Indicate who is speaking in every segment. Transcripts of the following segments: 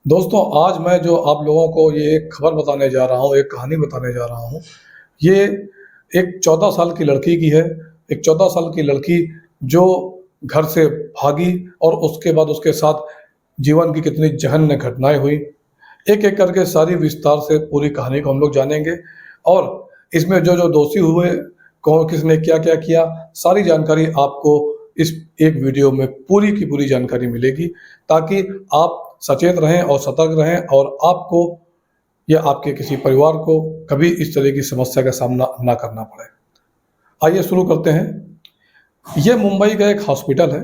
Speaker 1: दोस्तों, आज मैं जो आप लोगों को ये एक खबर बताने जा रहा हूँ, एक कहानी बताने जा रहा हूँ। ये एक 14 साल की लड़की की है। एक 14 साल की लड़की जो घर से भागी और उसके बाद उसके साथ जीवन की कितनी जघन्य घटनाएँ हुई। एक-एक करके सारी विस्तार से पूरी कहानी को हम लोग जानेंगे और इसमें जो-जो दोषी हुए, कौन किसने क्या-क्या किया, सारी जानकारी आपको इस एक वीडियो में पूरी की पूरी जानकारी मिलेगी, ताकि आप सचेत रहें और सतर्क रहें और आपको या आपके किसी परिवार को कभी इस तरह की समस्या का सामना ना करना पड़े। आइए शुरू करते हैं। ये मुंबई का एक हॉस्पिटल है,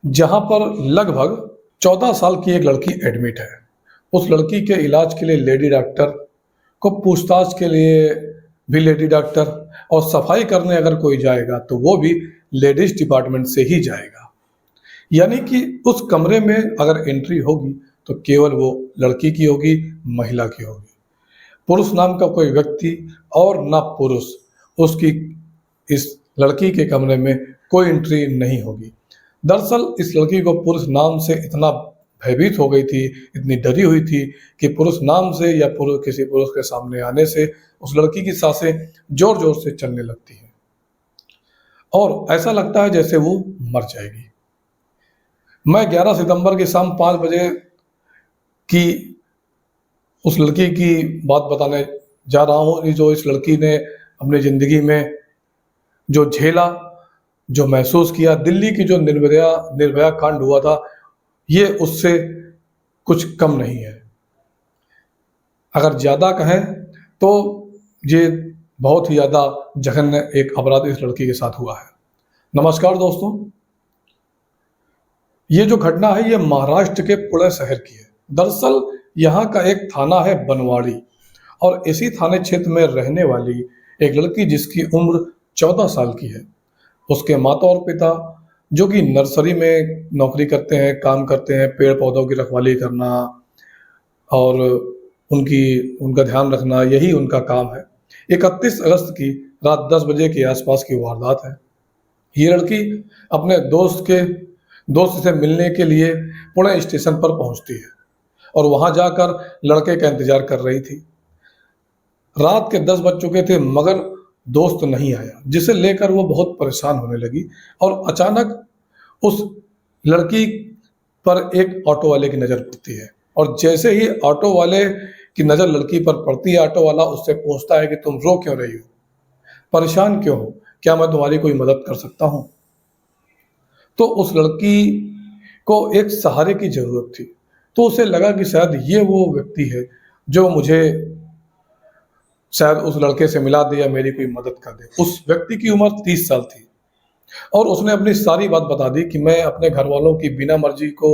Speaker 1: जहाँ पर लगभग 14 साल की एक लड़की एडमिट है। उस लड़की के इलाज के लिए लेडी डॉक्टर को पूछताछ के लिए भी लेडी डॉक्टर और सफाई करने अगर कोई जाएगा तो वो भी लेडीज डिपार्टमेंट से ही जाएगा। यानी कि उस कमरे में अगर एंट्री होगी तो केवल वो लड़की की होगी, महिला की होगी। पुरुष नाम का कोई व्यक्ति और ना पुरुष उसकी इस लड़की के कमरे में कोई एंट्री नहीं होगी। दरअसल इस लड़की को पुरुष नाम से इतना भयभीत हो गई थी, इतनी डरी हुई थी कि पुरुष नाम से या किसी पुरुष के सामने आने से उस लड़की की सांसें जोर-जोर से चलने लगती हैं और ऐसा लगता है जैसे वो मर जाएगी। मैं 11 सितंबर की शाम 5 बजे की उस लड़की की बात बताने जा रहा हूँ, ये जो इस लड़की ने अपनी ज़िंदगी में जो झेला, जो महसूस किया, दिल्ली की जो निर्भया कांड हुआ था, ये उससे कुछ कम नहीं है। अगर ज़्यादा कहें तो ये बहुत ही ज़्यादा जघन्य एक अपराध इस लड़की के साथ हुआ है। नमस्कार दोस्तों, ये जो घटना है ये महाराष्ट्र के पुणे शहर की है। दरअसल यहाँ का एक थाना है बनवाड़ी और इसी थाने क्षेत्र में रहने वाली एक लड़की जिसकी उम्र 14 साल की है। उसके माता और पिता जो कि नर्सरी में नौकरी करते हैं, काम करते हैं, पेड़-पौधों की रखवाली करना और उनका ध्यान रखना, यही उनका काम है। 31 अगस्त की रात 10 बजे के आसपास की वारदात है। ये लड़की अपने दोस्त से मिलने के लिए पुणे स्टेशन पर पहुंचती है और वहां जाकर लड़के का इंतजार कर रही थी। रात के 10 बज चुके थे मगर दोस्त नहीं आया, जिसे लेकर वो बहुत परेशान होने लगी और अचानक उस लड़की पर एक ऑटो वाले की नज़र पड़ती है और जैसे ही ऑटो वाले की नज़र लड़की पर पड़ती है, ऑटो वाला उससे पूछता है कि तुम रो क्यों रही हो? परेशान क्यों हो? क्या मैं तुम्हारी कोई मदद कर सकता हूँ? तो उस लड़की को एक सहारे की ज़रूरत थी। तो उसे लगा कि शायद ये वो व्यक्ति है जो मुझे शायद उस लड़के से मिला दे या मेरी कोई मदद कर दे। उस व्यक्ति की उम्र 30 साल थी और उसने अपनी सारी बात बता दी कि मैं अपने घरवालों की बिना मर्ज़ी को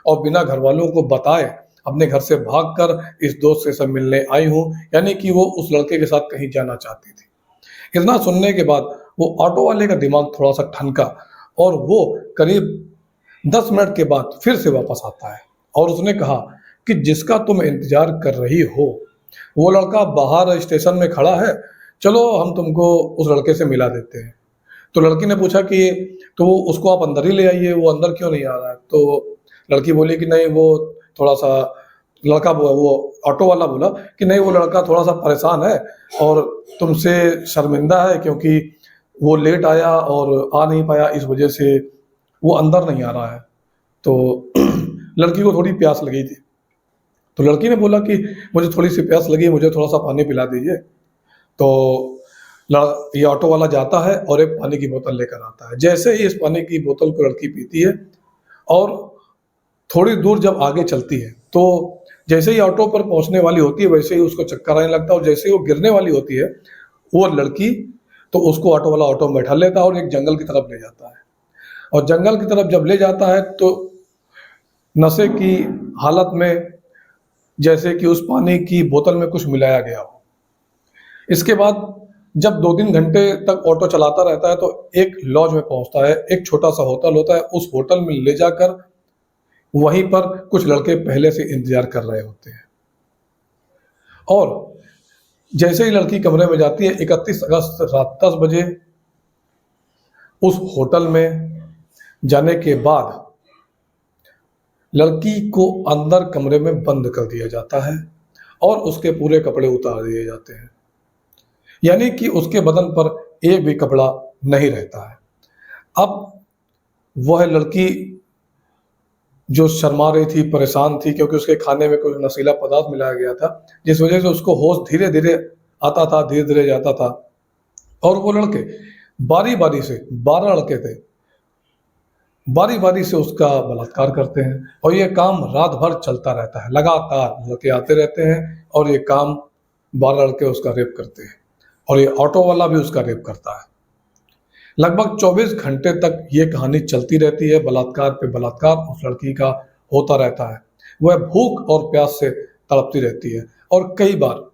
Speaker 1: और बिना घरवालों को बताए अपने घर से भागकर इस दोस्त से सब मिलने आई हूँ। यानी कि वो उस लड़के के साथ कहीं जाना चाहती थी। इतना सुनने के बाद वो ऑटो वाले का दिमाग थोड़ा-सा ठनका और वो करीब 10 मिनट के बाद फिर से वापस आता है और उसने कहा कि जिसका तुम इंतज़ार कर रही हो, वो लड़का बाहर स्टेशन में खड़ा है, चलो हम तुमको उस लड़के से मिला देते हैं। तो लड़की ने पूछा कि तो उसको आप अंदर ही ले आइए, वो अंदर क्यों नहीं आ रहा है? तो लड़की बोली कि नहीं वो थोड़ा-सा वो ऑटो वाला बोला कि नहीं वो लड़का थोड़ा-सा परेशान है और तुमसे शर्मिंदा है क्योंकि वो लेट आया और आ नहीं पाया, इस वजह से वो अंदर नहीं आ रहा है। तो लड़की को थोड़ी प्यास लगी थी। तो लड़की ने बोला कि मुझे थोड़ी-सी प्यास लगी है, मुझे थोड़ा-सा पानी पिला दीजिए। तो ल ये ऑटो वाला जाता है और एक पानी की बोतल लेकर आता है। जैसे ही इस पानी की बोतल को लड़की पीती है और थोड़ी दूर जब आगे चलती है, तो जैसे ही ऑटो पर पहुँचने वाली होती है, वैसे ही उसको चक्कर आने लगता है और जैसे ही वो गिरने वाली होती है, वो लड़की तो उसको ऑटो वाला ऑटो में बैठा लेता है और एक जंगल की तरफ ले जाता है और जंगल की तरफ जब ले जाता है तो नशे की हालत में जैसे कि उस पानी की बोतल में कुछ मिलाया गया हो। इसके बाद जब 2-3 घंटे तक ऑटो चलाता रहता है तो एक लॉज में पहुँचता है, एक छोटा-सा होटल होता है, उस होटल में ले जाकर वहीं पर कुछ लड़के पहले से इंतज़ार कर रहे होते हैं और जैसे ही लड़की कमरे में जाती है 31 अगस्त रात 10 बजे उस होटल में जाने के बाद लड़की को अंदर कमरे में बंद कर दिया जाता है और उसके पूरे कपड़े उतार दिए जाते हैं, यानी कि उसके बदन पर एक भी कपड़ा नहीं रहता है। अब वह लड़की जो शर्मा रही थी, परेशान थी, क्योंकि उसके खाने में कुछ नशीला पदार्थ मिलाया गया था, जिस वजह से उसको होश धीरे-धीरे आता था, धीरे-धीरे जाता था। और वो लड़के बारी-बारी से 12 लड़के थे, बारी-बारी से उसका बलात्कार करते हैं और ये काम रात भर चलता रहता है। लगातार लड़के आते रहते हैं और ये काम 12 लड़के उसका रेप करते हैं और ये ऑटो वाला भी उसका रेप करता है। लगभग 24 घंटे तक ये कहानी चलती रहती है, बलात्कार पे बलात्कार उस लड़की का होता रहता है। वह भूख और प्यास से तड़पती रहती है और कई बार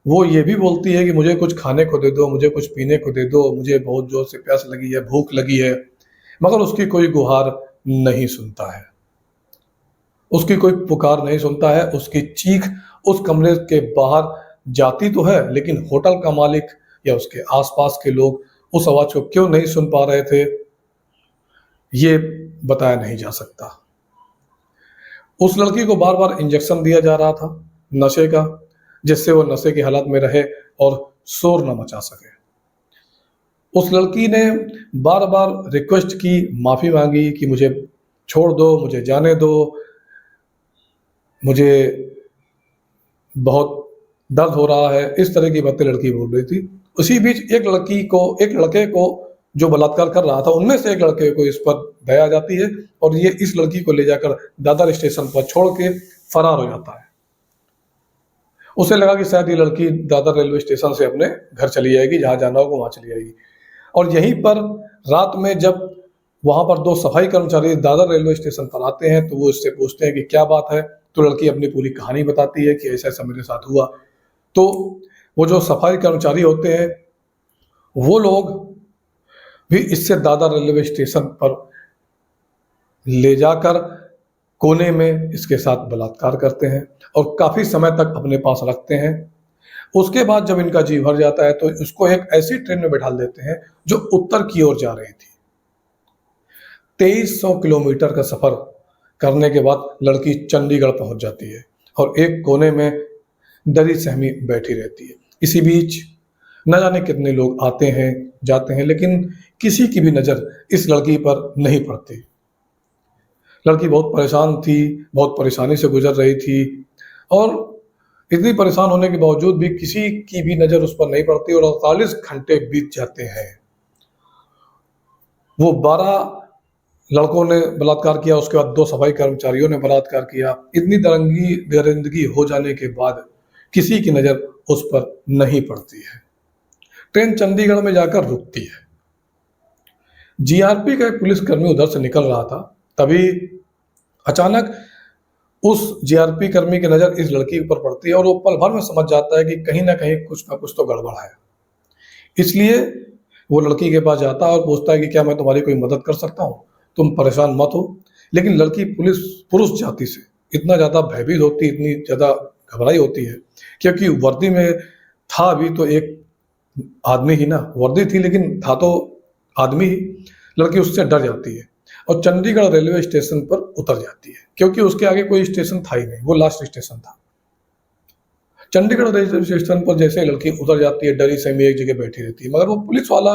Speaker 1: वो ये भी बोलती है कि मुझे कुछ खाने को दे दो, मुझे कुछ पीने को दे दो, मुझे बहुत ज़ोर से प्यास लगी है, भूख लगी है, मगर उसकी कोई गुहार नहीं सुनता है, उसकी कोई पुकार नहीं सुनता है। उसकी चीख उस कमरे के बाहर जाती तो है, लेकिन होटल का मालिक या उसके आस-पास के लोग उस आवाज़ को क्यों नहीं सुन पा रहे थे, ये बताया नहीं जा सकता। उस लड़की को बार-बार इंजेक्शन दिया जा रहा था नशे का, जिससे वो नशे की हालत में रहे और शोर न मचा सके। उस लड़की ने बार-बार रिक्वेस्ट की, माफ़ी माँगी कि मुझे छोड़ दो, मुझे जाने दो, मुझे बहुत दर्द हो रहा है, इस तरह की बातें लड़की बोल रही थी। उसी बीच एक लड़के को जो बलात्कार कर रहा था, उनमें से एक लड़के को इस पर दया आ जाती है और ये इस लड़की को ले जाकर दादर स्टेशन पर छोड़ के फरार हो जाता है। उसे लगा कि शायद ये लड़की दादर रेलवे स्टेशन से अपने घर चली जाएगी, जहाँ जाना होगा वहाँ चली जाएगी। और यहीं पर रात में जब वहाँ पर 2 सफाई कर्मचारी दादर रेलवे स्टेशन पर आते हैं, तो वो इससे पूछते हैं कि क्या बात है? तो लड़की अपनी पूरी कहानी बताती है कि ऐसा-ऐसा मेरे साथ हुआ। तो वो जो सफाई कर्मचारी होते हैं, वो लोग भी इससे दादर रेलवे स्टेशन पर ले जाकर कोने में इसके साथ बलात्कार करते हैं और काफ़ी समय तक अपने पास रखते हैं। उसके बाद जब इनका जी भर जाता है, तो इसको एक ऐसी ट्रेन में बैठा देते हैं जो उत्तर की ओर जा रही थी। 2300 किलोमीटर का सफ़र करने के बाद लड़की चंडीगढ़ पहुंच जाती है और एक कोने में डरी सहमी बैठी रहती है। इसी बीच न जाने कितने लोग आते हैं, जाते हैं, लेकिन किसी की भी नज़र इस लड़की पर नहीं पड़ती। लड़की बहुत परेशान थी, बहुत परेशानी से गुजर रही थी और इतनी परेशान होने के बावजूद भी किसी की भी नज़र उस पर नहीं पड़ती और 48 घंटे बीत जाते हैं। वो 12 लड़कों ने बलात्कार किया, उसके बाद 2 सफाई कर्मचारियों ने बलात्कार किया। इतनी दरिंदगी हो जाने के बाद किसी की नज़र उस पर नहीं पड़ती है। ट्रेन चंडीगढ़ में जाकर रुकती है। जीआरपी का एक पुलिसकर्मी उधर से निकल रहा था, तभी अचानक उस जीआरपी कर्मी की नज़र इस लड़की पर पड़ती है और वो पल भर में समझ जाता है कि कहीं न कहीं कुछ न कुछ तो गड़बड़ है। इसलिए वो लड़की के पास जाता है और पूछता है कि क्या मैं तुम्हारी कोई मदद कर सकता हूँ? तुम परेशान मत हो। लेकिन लड़की पुरुष जाति से इतना ज़्यादा भयभीत होती, इतनी ज़्यादा घबराई होती है, क्योंकि वर्दी में था भी तो एक आदमी ही ना, वर्दी थी लेकिन था तो आदमी ही। लड़की उससे डर जाती है और चंडीगढ़ रेलवे स्टेशन पर उतर जाती है, क्योंकि उसके आगे कोई स्टेशन था ही नहीं, वो लास्ट स्टेशन था। चंडीगढ़ रेलवे स्टेशन पर जैसे लड़की उतर जाती है, डरी सहमी एक जगह बैठी रहती है, मगर वो पुलिस वाला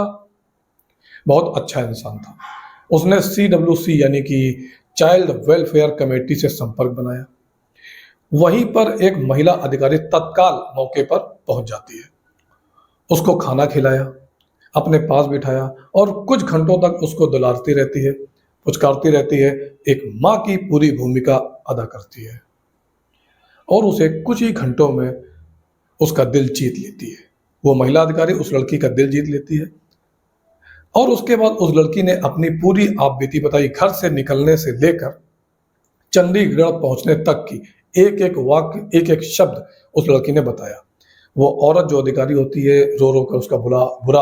Speaker 1: बहुत अच्छा इंसान था। उसने CWC यानी कि चाइल्ड वेलफेयर कमेटी से संपर्क बनाया। वहीं पर एक महिला अधिकारी तत्काल मौके पर पहुंच जाती है, उसको खाना खिलाया, अपने पास बिठाया और कुछ घंटों तक उसको दुलारती रहती है, पुचकारती रहती है, एक माँ की पूरी भूमिका अदा करती है और उसे कुछ ही घंटों में उसका दिल जीत लेती है। वो महिला अधिकारी उस लड़की का दिल जीत लेती है और उसके बाद उस लड़की ने अपनी पूरी आपबीती बताई, घर से निकलने से लेकर चंडीगढ़ पहुंचने तक की एक-एक वाक्य, एक-एक शब्द उस लड़की ने बताया। वो औरत जो अधिकारी होती है, रो-रो कर उसका बुरा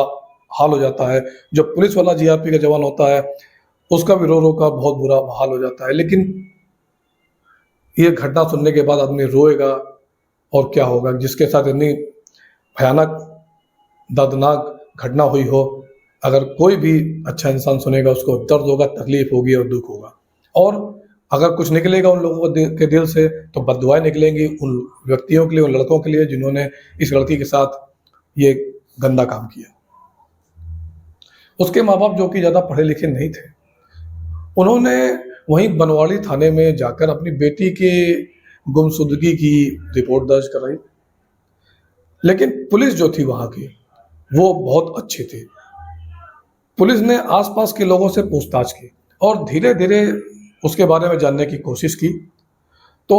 Speaker 1: हाल हो जाता है। जो पुलिस वाला जीआरपी का जवान होता है, उसका भी रो-रो कर बहुत बुरा हाल हो जाता है। लेकिन ये घटना सुनने के बाद आदमी रोएगा और क्या होगा, जिसके साथ इतनी भयानक, दर्दनाक घटना हुई हो, अगर कोई भी अच्छा इंसान सुनेगा, उसको दर्द होगा, तकलीफ होगी और दुःख होगा। और अगर कुछ निकलेगा उन लोगों के दिल से तो बद्दुआएं निकलेंगी उन व्यक्तियों के लिए, उन लड़कों के लिए जिन्होंने इस लड़की के साथ ये गंदा काम किया। उसके माँ बाप जो कि ज़्यादा पढ़े लिखे नहीं थे, उन्होंने वहीं बनवाड़ी थाने में जाकर अपनी बेटी के गुमशुदगी की रिपोर्ट दर्ज कराई। लेकिन पुलिस जो थी वहाँ की, वो बहुत अच्छी थी। पुलिस ने आसपास के लोगों से पूछताछ की और धीरे धीरे उसके बारे में जानने की कोशिश की। तो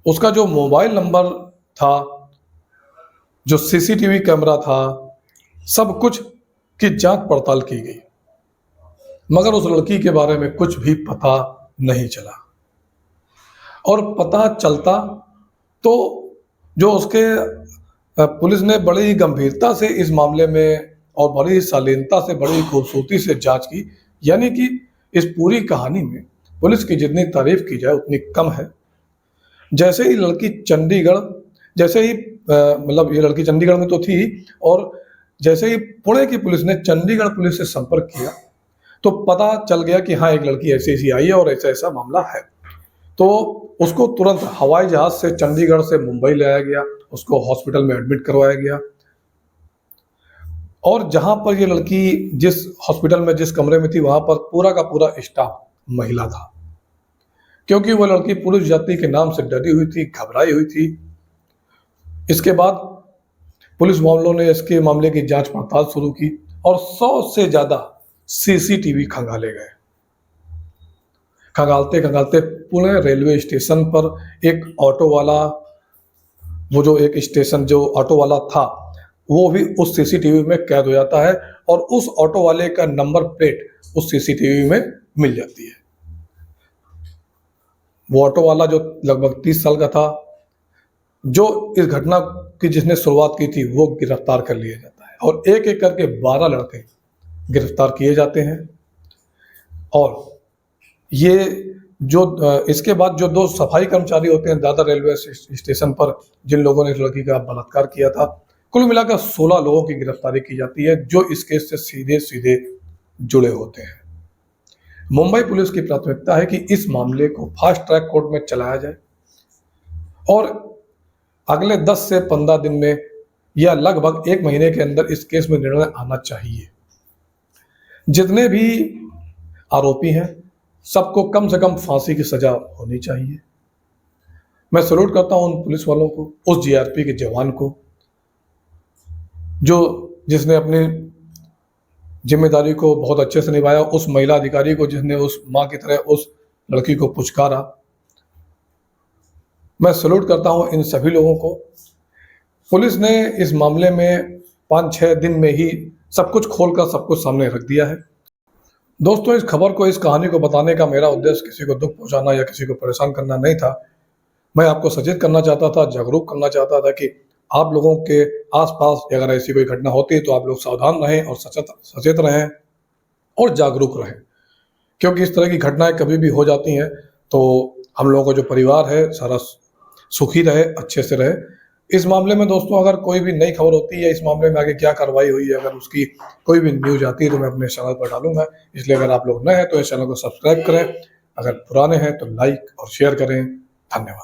Speaker 1: उसका जो मोबाइल नंबर था, जो सीसीटीवी कैमरा था, सब कुछ की जांच पड़ताल की गई, मगर उस लड़की के बारे में कुछ भी पता नहीं चला। और पता चलता तो जो उसके पुलिस ने बड़ी ही गंभीरता से इस मामले में और बड़ी ही शालीनता से, बड़ी ही खूबसूरती से जांच की। यानी कि इस पूरी कहानी में पुलिस की जितनी तारीफ की जाए उतनी कम है। जैसे ही लड़की चंडीगढ़, जैसे ही मतलब ये लड़की चंडीगढ़ में तो थी, और जैसे ही पुणे की पुलिस ने चंडीगढ़ पुलिस से संपर्क किया तो पता चल गया कि हाँ, एक लड़की ऐसी ऐसी आई है और ऐसा ऐसा मामला है। तो उसको तुरंत हवाई जहाज से चंडीगढ़ से मुंबई लाया गया, उसको हॉस्पिटल में एडमिट करवाया गया। और जहां पर ये लड़की जिस हॉस्पिटल में, जिस कमरे में थी, वहां पर पूरा का पूरा स्टाफ महिला था, क्योंकि वो लड़की पुलिस जाति के नाम से डरी हुई थी, घबराई हुई थी। इसके बाद पुलिस वालों ने इसके मामले की जांच पड़ताल शुरू की और 100 से ज्यादा सीसीटीवी खंगाले गए। खंगालते खंगालते पुणे रेलवे स्टेशन पर एक ऑटो वाला, वो जो एक स्टेशन जो ऑटो वाला था, वो भी उस सीसीटीवी में कैद हो जाता है और उस ऑटो वाले का नंबर प्लेट उस सीसीटीवी में मिल जाती है। वो ऑटो वाला जो लगभग 30 साल का था, जो इस घटना की जिसने शुरुआत की थी, वो गिरफ्तार कर लिया जाता है और एक एक करके 12 लड़के गिरफ्तार किए जाते हैं। और ये जो इसके बाद जो 2 सफाई कर्मचारी होते हैं दादर रेलवे स्टेशन पर, जिन लोगों ने इस लड़की का बलात्कार किया था, कुल मिलाकर 16 लोगों की गिरफ्तारी की जाती है जो इस केस से सीधे सीधे जुड़े होते हैं। मुंबई पुलिस की प्राथमिकता है कि इस मामले को फास्ट ट्रैक कोर्ट में चलाया जाए और अगले 10 से 15 दिन में या लगभग 1 महीने के अंदर इस केस में निर्णय आना चाहिए। जितने भी आरोपी हैं सबको कम से कम फांसी की सजा होनी चाहिए। मैं सैल्यूट करता हूं उन पुलिस वालों को, उस जीआरपी के जवान को, जिसने अपनी जिम्मेदारी को बहुत अच्छे से निभाया, उस महिला अधिकारी को जिसने उस माँ की तरह उस लड़की को पुचकारा। मैं सैल्यूट करता हूं इन सभी लोगों को। पुलिस ने इस मामले में 5-6 दिन में ही सब कुछ खोलकर सब कुछ सामने रख दिया है। दोस्तों, इस खबर को, इस कहानी को बताने का मेरा उद्देश्य किसी को दुख पहुंचाना या किसी को परेशान करना नहीं था। मैं आपको सचेत करना चाहता था, जागरूक करना चाहता था कि आप लोगों के आसपास अगर ऐसी कोई घटना होती है तो आप लोग सावधान रहें और सचेत रहें और जागरूक रहें, क्योंकि इस तरह की घटनाएं कभी भी हो जाती हैं तो हम लोगों का जो परिवार है सारा सुखी रहे, अच्छे से रहे। इस मामले में दोस्तों अगर कोई भी नई खबर होती है, इस मामले में आगे क्या कार्रवाई हुई है, अगर उसकी कोई भी न्यूज आती है तो मैं अपने चैनल पर डालूंगा। इसलिए अगर आप लोग नए हैं तो इस चैनल को सब्सक्राइब करें, अगर पुराने हैं तो लाइक और शेयर करें। धन्यवाद।